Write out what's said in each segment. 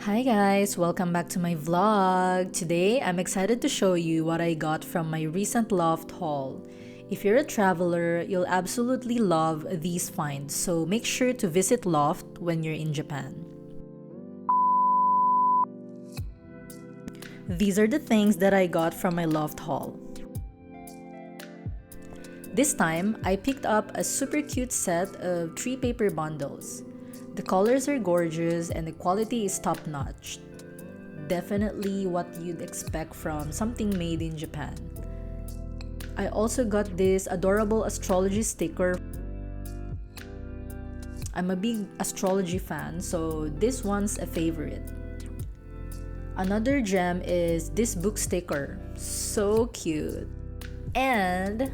Hi guys, welcome back to my vlog. Today, I'm excited to show you what I got from my recent Loft haul. If you're a traveler, you'll absolutely love these finds, so make sure to visit Loft when you're in Japan. These are the things that I got from my Loft haul. This time, I picked up a super cute set of 3 paper bundles. The colors are gorgeous and the quality is top-notch. Definitely what you'd expect from something made in Japan. I also got this adorable astrology sticker. I'm a big astrology fan, so this one's a favorite. Another gem is this book sticker. So cute. And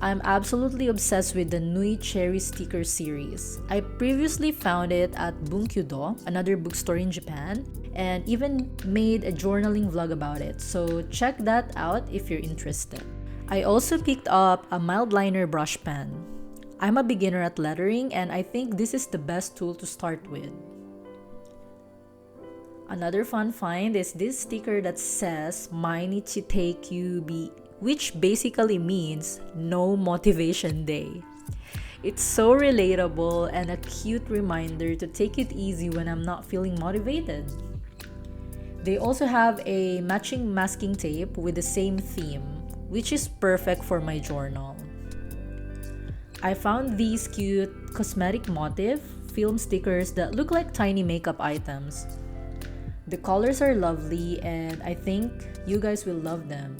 I'm absolutely obsessed with the Nui Cherry sticker series. I previously found it at Bunkyudo, another bookstore in Japan, and even made a journaling vlog about it, so check that out if you're interested. I also picked up a mild liner brush pen. I'm a beginner at lettering and I think this is the best tool to start with. Another fun find is this sticker that says Mainichi Tekyubi, which basically means no motivation day. It's so relatable and a cute reminder to take it easy when I'm not feeling motivated. They also have a matching masking tape with the same theme, which is perfect for my journal. I found these cute cosmetic motif film stickers that look like tiny makeup items. The colors are lovely and I think you guys will love them.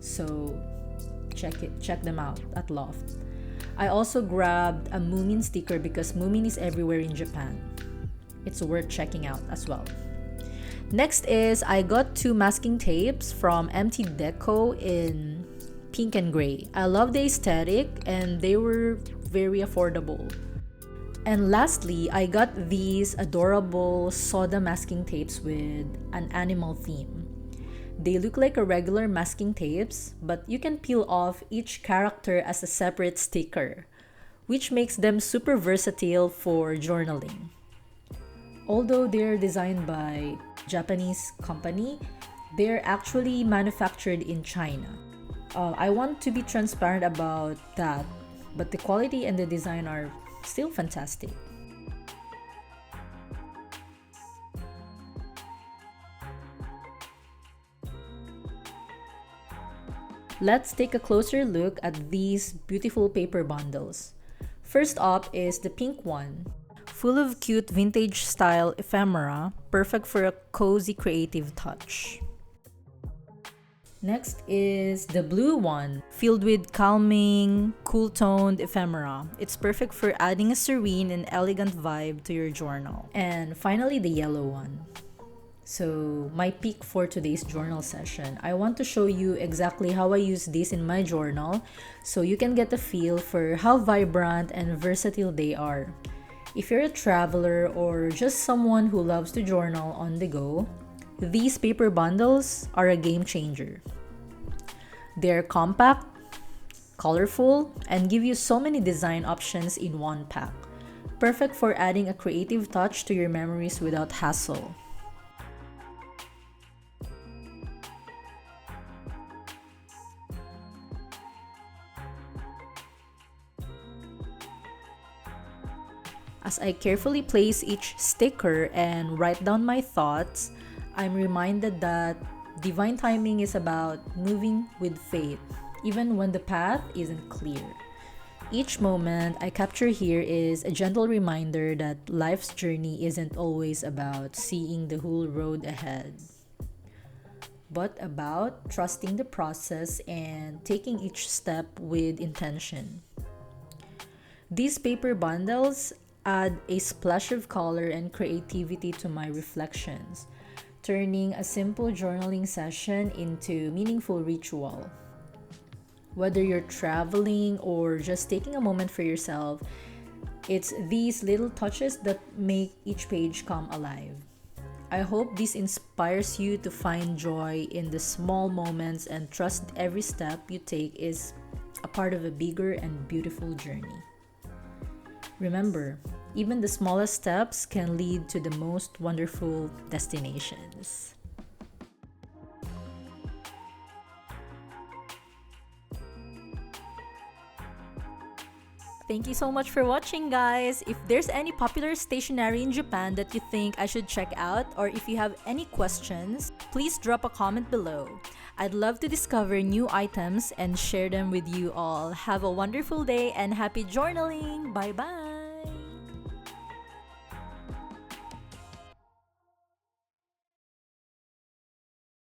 So check them out at Loft. I also grabbed a Moomin sticker because Moomin is everywhere in Japan. It's worth checking out as well. Next is I got 2 masking tapes from MT Deco in pink and gray. I love the aesthetic and they were very affordable. And lastly, I got these adorable soda masking tapes with an animal theme. They look like a regular masking tapes, but you can peel off each character as a separate sticker, which makes them super versatile for journaling. Although they're designed by a Japanese company, they're actually manufactured in China. I want to be transparent about that, but the quality and the design are still fantastic. Let's take a closer look at these beautiful paper bundles. First up is the pink one, full of cute vintage style ephemera, perfect for a cozy creative touch. Next is the blue one, filled with calming, cool-toned ephemera. It's perfect for adding a serene and elegant vibe to your journal. And finally, the yellow one. So, my pick for today's journal session. I want to show you exactly how I use this in my journal so you can get a feel for how vibrant and versatile they are. If you're a traveler or just someone who loves to journal on the go, these paper bundles are a game changer. They're compact, colorful, and give you so many design options in one pack. Perfect for adding a creative touch to your memories without hassle. As I carefully place each sticker and write down my thoughts, I'm reminded that divine timing is about moving with faith, even when the path isn't clear. Each moment I capture here is a gentle reminder that life's journey isn't always about seeing the whole road ahead, but about trusting the process and taking each step with intention. These paper bundles add a splash of color and creativity to my reflections, turning a simple journaling session into a meaningful ritual. Whether you're traveling or just taking a moment for yourself, it's these little touches that make each page come alive. I hope this inspires you to find joy in the small moments and trust every step you take is a part of a bigger and beautiful journey. Remember, Even the smallest steps can lead to the most wonderful destinations. Thank you so much for watching, guys. If there's any popular stationery in Japan that you think I should check out, or if you have any questions, please drop a comment below. I'd love to discover new items and share them with you all. Have a wonderful day and happy journaling! Bye-bye!